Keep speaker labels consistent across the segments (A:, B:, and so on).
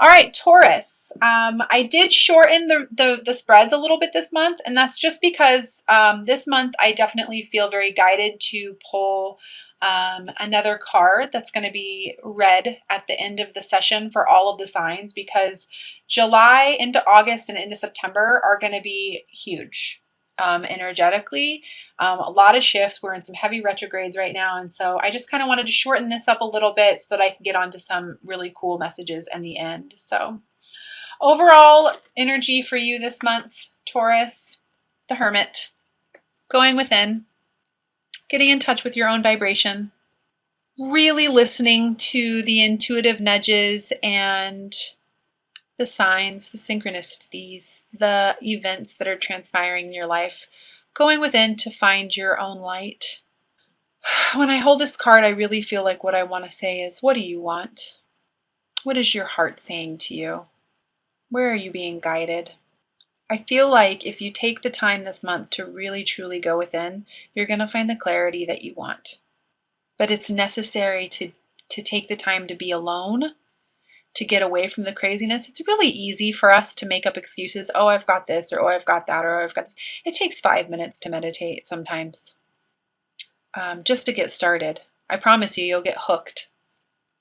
A: All right, Taurus. I did shorten the spreads a little bit this month, and that's just because this month I definitely feel very guided to pull another card that's going to be read at the end of the session for all of the signs, because July into August and into September are going to be huge energetically. A lot of shifts. We're in some heavy retrogrades right now, and so I just kind of wanted to shorten this up a little bit so that I can get onto some really cool messages in the end. So overall energy for you this month, Taurus, the Hermit, going within, getting in touch with your own vibration, really listening to the intuitive nudges and the signs, the synchronicities, the events that are transpiring in your life, going within to find your own light. When I hold this card, I really feel like what I want to say is, what do you want? What is your heart saying to you? Where are you being guided? I feel like if you take the time this month to really truly go within, you're going to find the clarity that you want. But it's necessary to take the time to be alone, to get away from the craziness. It's really easy for us to make up excuses. Oh, I've got this, or oh, I've got that, or I've got this. It takes 5 minutes to meditate sometimes, just to get started. I promise you, you'll get hooked.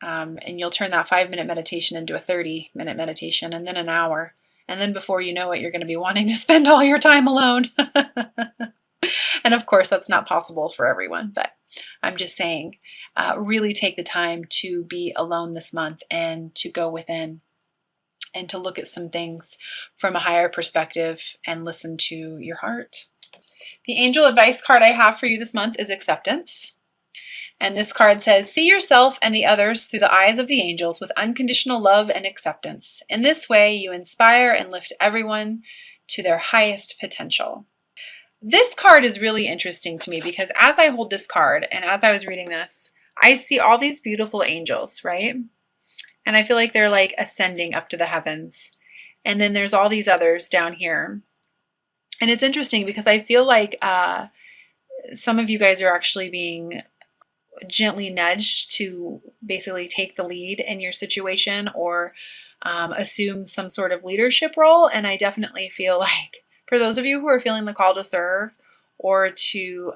A: And you'll turn that 5-minute meditation into a 30-minute meditation, and then an hour. And then before you know it, you're going to be wanting to spend all your time alone. And of course, that's not possible for everyone, but I'm just saying, really take the time to be alone this month and to go within and to look at some things from a higher perspective and listen to your heart. The angel advice card I have for you this month is acceptance. And this card says, see yourself and the others through the eyes of the angels with unconditional love and acceptance. In this way, you inspire and lift everyone to their highest potential. This card is really interesting to me because as I hold this card and as I was reading this, I see all these beautiful angels, right? And I feel like they're like ascending up to the heavens. And then there's all these others down here. And it's interesting because I feel like some of you guys are actually being gently nudged to basically take the lead in your situation or assume some sort of leadership role. And I definitely feel like for those of you who are feeling the call to serve or to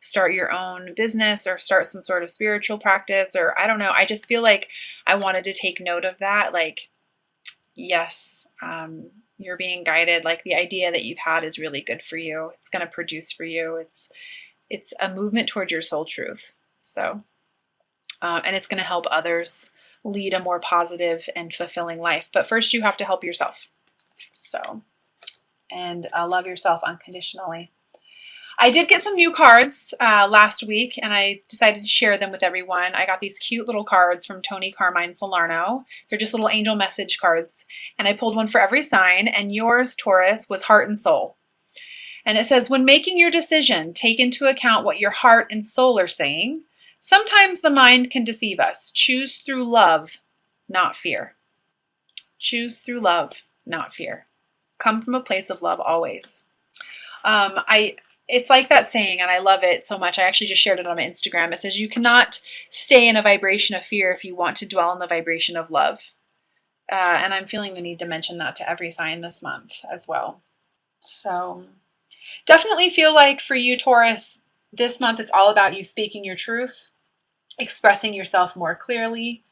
A: start your own business or start some sort of spiritual practice, or I don't know, I just feel like I wanted to take note of that. Like, yes, you're being guided. Like the idea that you've had is really good for you. It's going to produce for you. It's a movement towards your soul truth. So, and it's going to help others lead a more positive and fulfilling life. But first you have to help yourself. So, and love yourself unconditionally. I did get some new cards last week, and I decided to share them with everyone. I got these cute little cards from Tony Carmine Salerno. They're just little angel message cards, and I pulled one for every sign, and yours, Taurus, was heart and soul. And it says, when making your decision, take into account what your heart and soul are saying. Sometimes the mind can deceive us. Choose through love, not fear. Choose through love, not fear. Come from a place of love always. It's like that saying, and I love it so much. I actually just shared it on my Instagram. It says, you cannot stay in a vibration of fear if you want to dwell in the vibration of love. And I'm feeling the need to mention that to every sign this month as well. So definitely feel like for you, Taurus, this month it's all about you speaking your truth, expressing yourself more clearly,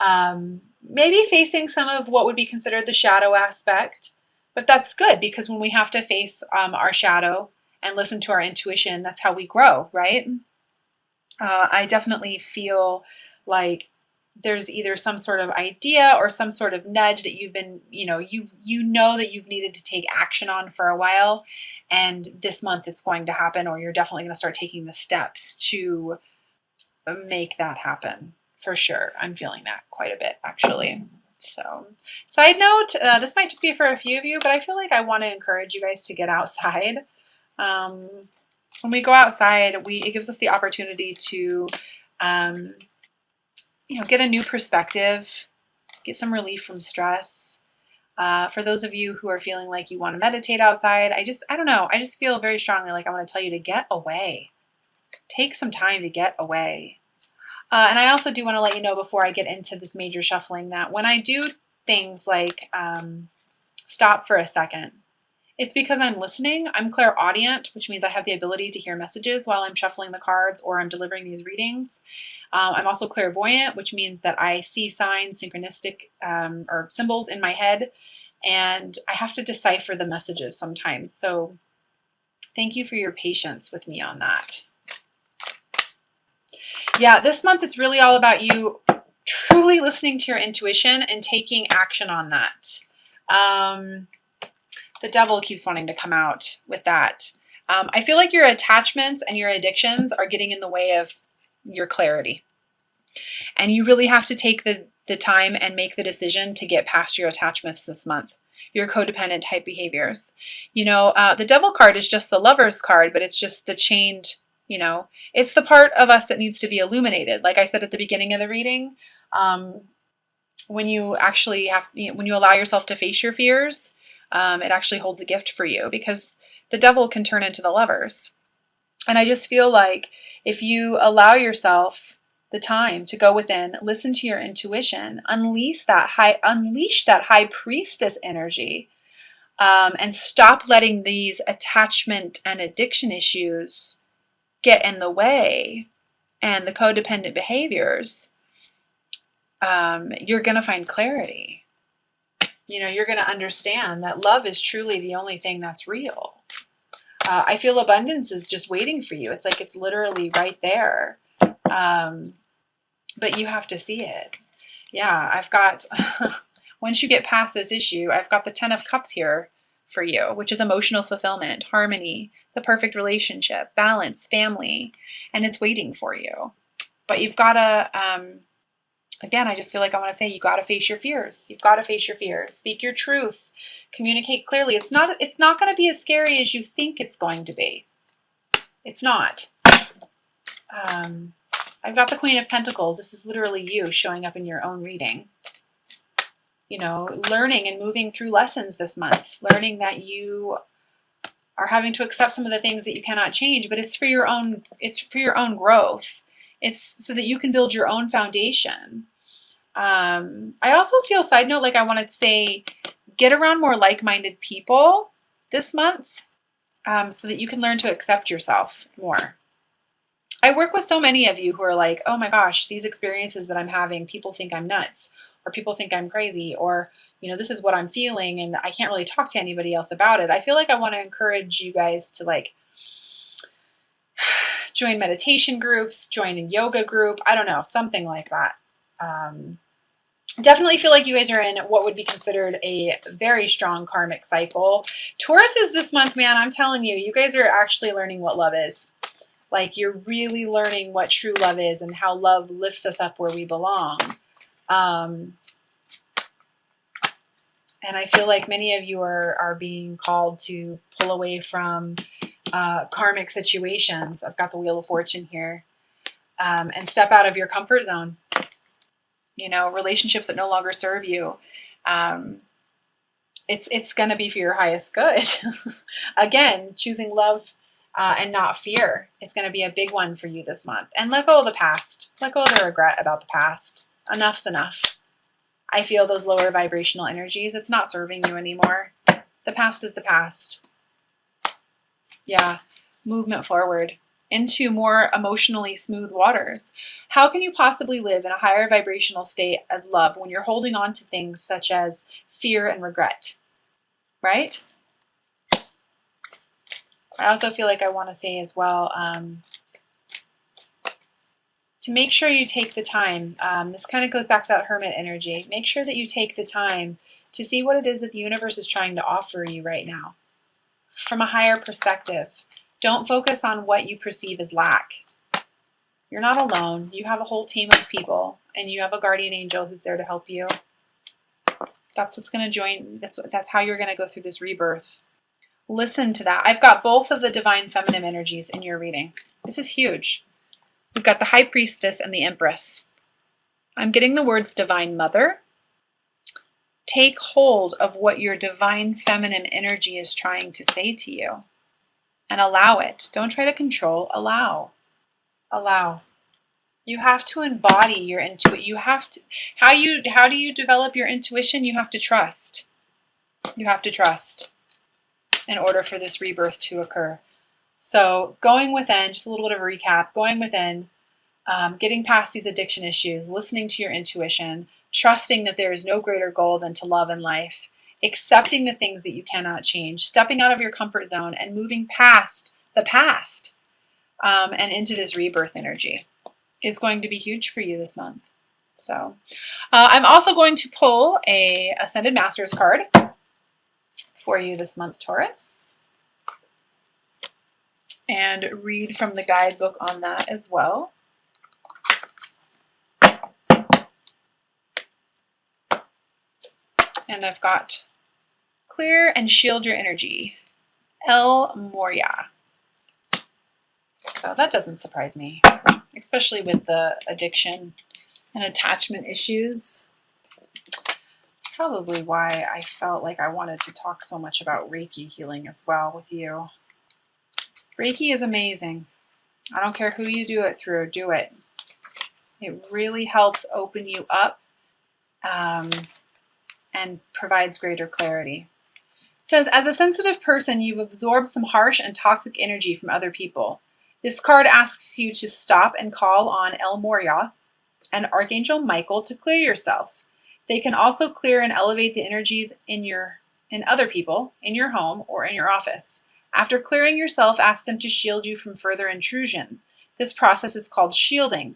A: maybe facing some of what would be considered the shadow aspect. But that's good because when we have to face our shadow and listen to our intuition, that's how we grow, right? I definitely feel like there's either some sort of idea or some sort of nudge that you've been, you know that you've needed to take action on for a while. And this month it's going to happen, or you're definitely going to start taking the steps to make that happen for sure. I'm feeling that quite a bit, actually. So, side note, this might just be for a few of you, but I feel like I want to encourage you guys to get outside. When we go outside, it gives us the opportunity to, get a new perspective, get some relief from stress. For those of you who are feeling like you want to meditate outside, I don't know. I just feel very strongly like I want to tell you to get away. Take some time to get away. And I also do want to let you know before I get into this major shuffling that when I do things like stop for a second. It's because I'm listening. I'm clairaudient, which means I have the ability to hear messages while I'm shuffling the cards or I'm delivering these readings. I'm also clairvoyant, which means that I see signs, synchronistic or symbols in my head, and I have to decipher the messages sometimes. So thank you for your patience with me on that. Yeah, this month it's really all about you truly listening to your intuition and taking action on that. The devil keeps wanting to come out with that. I feel like your attachments and your addictions are getting in the way of your clarity. And you really have to take the time and make the decision to get past your attachments this month, your codependent type behaviors. You know, the devil card is just the lover's card, but it's just the chained, you know, it's the part of us that needs to be illuminated. Like I said at the beginning of the reading, when you actually have, you know, when you allow yourself to face your fears, it actually holds a gift for you, because the devil can turn into the lovers. And I just feel like if you allow yourself the time to go within, listen to your intuition, unleash that high priestess energy, and stop letting these attachment and addiction issues get in the way and the codependent behaviors, you're going to find clarity. You know, you're going to understand that love is truly the only thing that's real. I feel abundance is just waiting for you. It's like it's literally right there. But you have to see it. Yeah, I've got, once you get past this issue, I've got the 10 of Cups here for you, which is emotional fulfillment, harmony, the perfect relationship, balance, family, and it's waiting for you. But you've got to, again, I just feel like I want to say you got to face your fears. You've got to face your fears. Speak your truth. Communicate clearly. It's not going to be as scary as you think it's going to be. It's not. I've got the Queen of Pentacles. This is literally you showing up in your own reading. You know, learning and moving through lessons this month. Learning that you are having to accept some of the things that you cannot change, but it's for your own growth. It's so that you can build your own foundation. I also feel, side note, like I wanted to say, get around more like-minded people this month, so that you can learn to accept yourself more. I work with so many of you who are like, oh my gosh, these experiences that I'm having, people think I'm nuts, or people think I'm crazy, or, you know, this is what I'm feeling and I can't really talk to anybody else about it. I feel like I want to encourage you guys to like join meditation groups, join a yoga group, I don't know, something like that. Definitely feel like you guys are in what would be considered a very strong karmic cycle. Taurus is this month, man, I'm telling you, you guys are actually learning what love is. Like, you're really learning what true love is and how love lifts us up where we belong. And I feel like many of you are being called to pull away from karmic situations. I've got the Wheel of Fortune here. And step out of your comfort zone. You know, relationships that no longer serve you. It's going to be for your highest good. Again, choosing love and not fear is going to be a big one for you this month. And let go of the past. Let go of the regret about the past. Enough's enough. I feel those lower vibrational energies. It's not serving you anymore. The past is the past. Yeah. Movement forward into more emotionally smooth waters. How can you possibly live in a higher vibrational state as love when you're holding on to things such as fear and regret? Right? I also feel like I want to say as well, to make sure you take the time. This kind of goes back to that hermit energy. Make sure that you take the time to see what it is that the universe is trying to offer you right now from a higher perspective. Don't focus on what you perceive as lack. You're not alone. You have a whole team of people, and you have a guardian angel who's there to help you. That's what's going to join. That's how you're going to go through this rebirth. Listen to that. I've got both of the divine feminine energies in your reading. This is huge. We've got the High Priestess and the Empress. I'm getting the words Divine Mother. Take hold of what your divine feminine energy is trying to say to you and allow it. Don't try to control. Allow. Allow. You have to embody your intuition. You have to, how do you develop your intuition? You have to trust. You have to trust in order for this rebirth to occur. So going within, just a little bit of a recap, going within, getting past these addiction issues, listening to your intuition, trusting that there is no greater goal than to love in life, accepting the things that you cannot change, stepping out of your comfort zone and moving past the past and into this rebirth energy is going to be huge for you this month. So I'm also going to pull a Ascended Masters card for you this month, Taurus, and read from the guidebook on that as well. And I've got Clear and Shield Your Energy, El Moria. So that doesn't surprise me, especially with the addiction and attachment issues. It's probably why I felt like I wanted to talk so much about Reiki healing as well with you. Reiki is amazing. I don't care who you do it through, do it. It really helps open you up and provides greater clarity. It says, as a sensitive person, you've absorbed some harsh and toxic energy from other people. This card asks you to stop and call on El Moria and Archangel Michael to clear yourself. They can also clear and elevate the energies in other people, in your home, or in your office. After clearing yourself, ask them to shield you from further intrusion. This process is called shielding.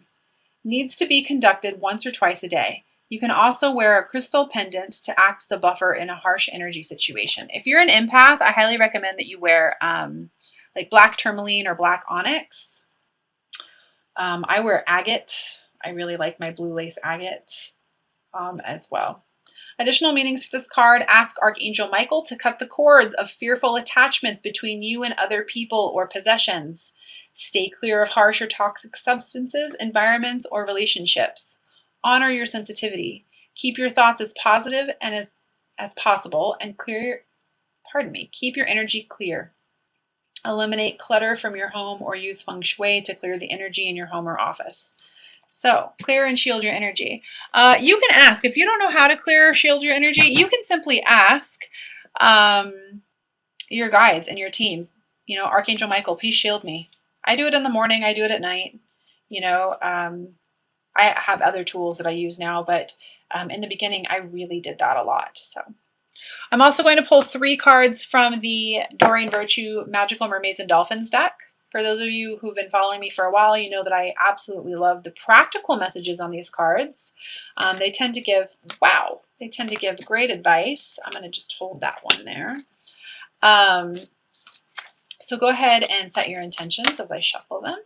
A: Needs to be conducted once or twice a day. You can also wear a crystal pendant to act as a buffer in a harsh energy situation. If you're an empath, I highly recommend that you wear like black tourmaline or black onyx. I wear agate. I really like my blue lace agate as well. Additional meanings for this card: ask Archangel Michael to cut the cords of fearful attachments between you and other people or possessions. Stay clear of harsh or toxic substances, environments, or relationships. Honor your sensitivity. Keep your thoughts as positive and as possible and keep your energy clear. Eliminate clutter from your home or use feng shui to clear the energy in your home or office. So, clear and shield your energy. You can ask, if you don't know how to clear or shield your energy, you can simply ask your guides and your team, Archangel Michael, please shield me. I do it in the morning, I do it at night. I have other tools that I use now, but in the beginning, I really did that a lot. So, I'm also going to pull 3 cards from the Doreen Virtue Magical Mermaids and Dolphins deck. For those of you who've been following me for a while, you know that I absolutely love the practical messages on these cards. They tend to give great advice. I'm going to just hold that one there. So go ahead and set your intentions as I shuffle them.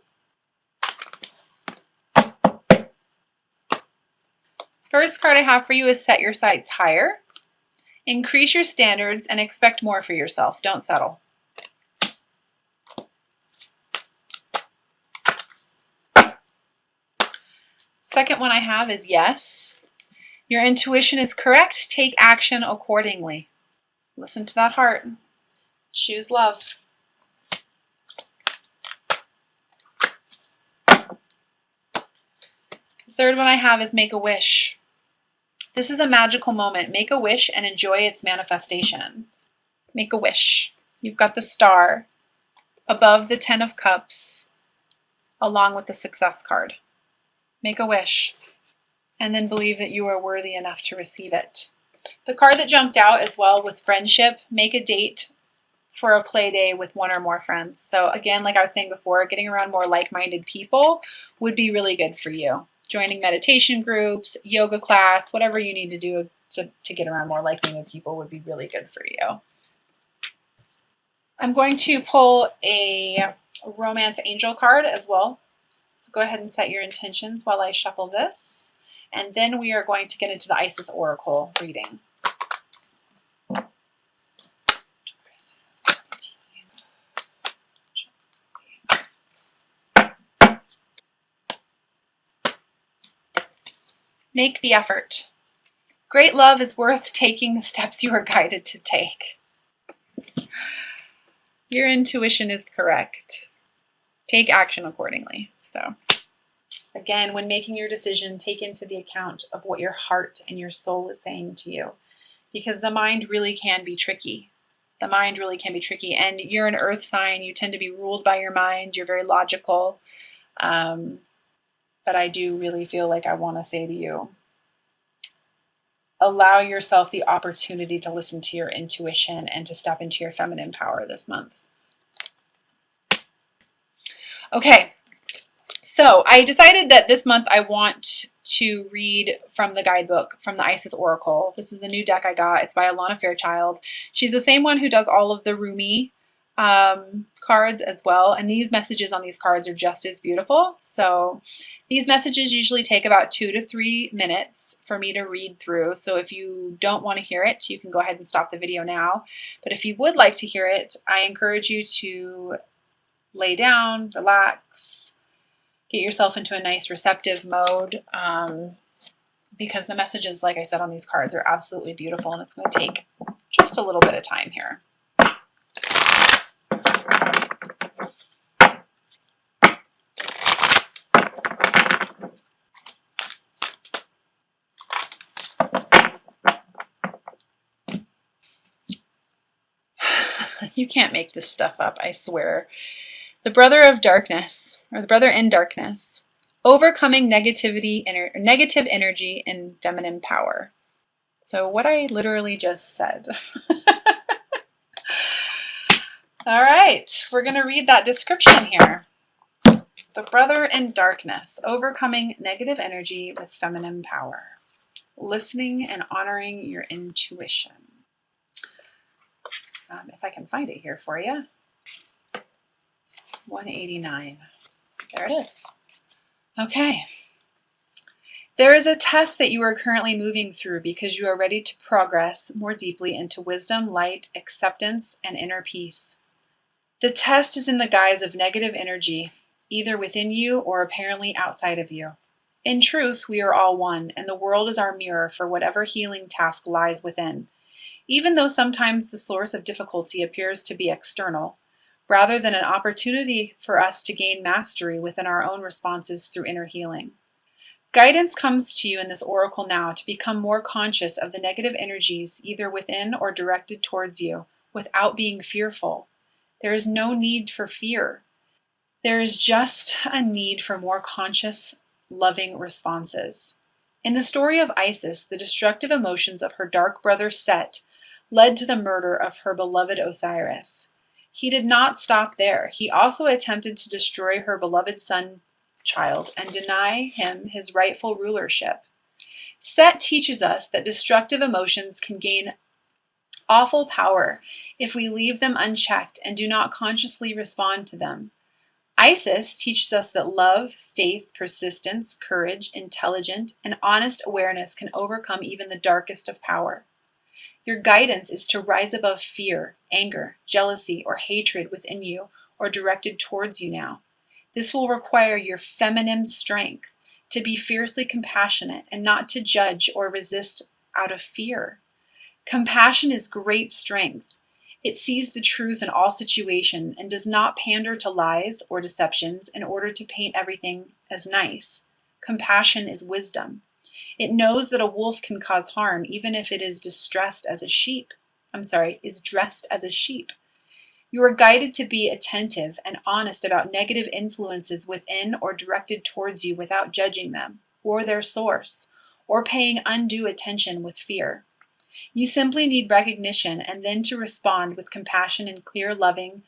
A: First card I have for you is set your sights higher. Increase your standards and expect more for yourself. Don't settle. Second one I have is yes. Your intuition is correct. Take action accordingly. Listen to that heart. Choose love. Third one I have is make a wish. This is a magical moment. Make a wish and enjoy its manifestation. Make a wish. You've got the star above the 10 of Cups along with the success card. Make a wish and then believe that you are worthy enough to receive it. The card that jumped out as well was friendship. Make a date for a play day with 1 or more friends. So again, like I was saying before, getting around more like-minded people would be really good for you. Joining meditation groups, yoga class, whatever you need to do to get around more like-minded people would be really good for you. I'm going to pull a romance angel card as well. So go ahead and set your intentions while I shuffle this. And then we are going to get into the Isis Oracle reading. Make the effort. Great love is worth taking the steps you are guided to take. Your intuition is correct. Take action accordingly. So, Again, when making your decision, take into the account of what your heart and your soul is saying to you, because the mind really can be tricky. The mind really can be tricky. And you're an earth sign. You tend to be ruled by your mind. You're very logical. But I do really feel like I want to say to you, allow yourself the opportunity to listen to your intuition and to step into your feminine power this month. Okay, so I decided that this month I want to read from the guidebook, from the Isis Oracle. This is a new deck I got. It's by Alana Fairchild. She's the same one who does all of the Rumi cards as well. And these messages on these cards are just as beautiful. So these messages usually take about 2 to 3 minutes for me to read through. So if you don't want to hear it, you can go ahead and stop the video now. But if you would like to hear it, I encourage you to lay down, relax, get yourself into a nice receptive mode, because the messages, like I said, on these cards are absolutely beautiful, and it's going to take just a little bit of time here. You can't make this stuff up, I swear. The brother of darkness, or the brother in darkness, overcoming negative energy and feminine power. So what I literally just said. All right, we're going to read that description here. The brother in darkness, overcoming negative energy with feminine power. Listening and honoring your intuition. If I can find it here for you. 189. There it is. Okay. There is a test that you are currently moving through because you are ready to progress more deeply into wisdom, light, acceptance, and inner peace. The test is in the guise of negative energy, either within you or apparently outside of you. In truth, we are all one, and the world is our mirror for whatever healing task lies within. Even though sometimes the source of difficulty appears to be external, rather than an opportunity for us to gain mastery within our own responses through inner healing. Guidance comes to you in this oracle now to become more conscious of the negative energies either within or directed towards you without being fearful. There is no need for fear. There is just a need for more conscious, loving responses. In the story of Isis, the destructive emotions of her dark brother Set led to the murder of her beloved Osiris. He did not stop there. He also attempted to destroy her beloved son-child and deny him his rightful rulership. Set teaches us that destructive emotions can gain awful power if we leave them unchecked and do not consciously respond to them. Isis teaches us that love, faith, persistence, courage, intelligent, and honest awareness can overcome even the darkest of power. Your guidance is to rise above fear, anger, jealousy, or hatred within you or directed towards you now. This will require your feminine strength to be fiercely compassionate and not to judge or resist out of fear. Compassion is great strength. It sees the truth in all situations and does not pander to lies or deceptions in order to paint everything as nice. Compassion is wisdom. It knows that a wolf can cause harm even if it is dressed as a sheep. You are guided to be attentive and honest about negative influences within or directed towards you without judging them or their source or paying undue attention with fear. You simply need recognition and then to respond with compassion and clear, loving,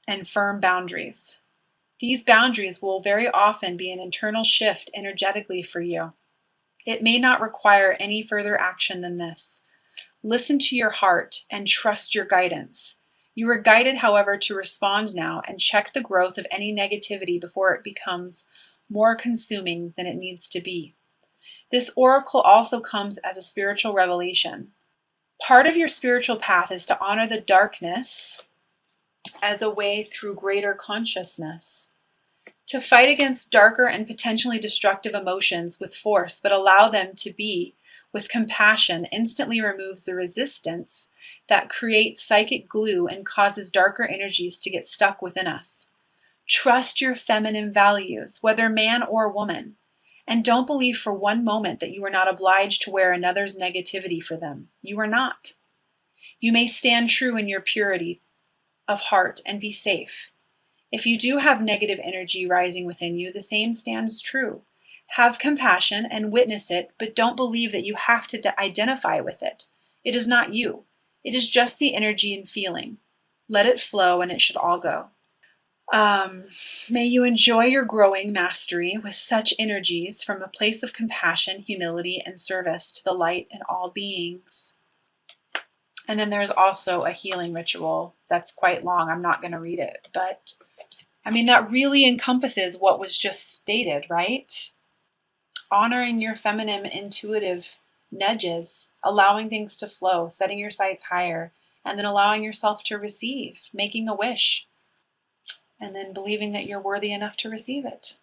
A: and firm boundaries. These boundaries will very often be an internal shift energetically for you. It may not require any further action than this. Listen to your heart and trust your guidance. You are guided, however, to respond now and check the growth of any negativity before it becomes more consuming than it needs to be. This oracle also comes as a spiritual revelation. Part of your spiritual path is to honor the darkness as a way through greater consciousness. To fight against darker and potentially destructive emotions with force, but allow them to be with compassion, instantly removes the resistance that creates psychic glue and causes darker energies to get stuck within us. Trust your feminine values, whether man or woman. And don't believe for one moment that you are not obliged to wear another's negativity for them. You are not. You may stand true in your purity of heart and be safe. If you do have negative energy rising within you, the same stands true. Have compassion and witness it, but don't believe that you have to identify with it. It is not you. It is just the energy and feeling. Let it flow and it should all go. May you enjoy your growing mastery with such energies from a place of compassion, humility, and service to the light in all beings. And then there's also a healing ritual that's quite long. I'm not going to read it, but I mean, that really encompasses what was just stated, right? Honoring your feminine intuitive nudges, allowing things to flow, setting your sights higher, and then allowing yourself to receive, making a wish, and then believing that you're worthy enough to receive it.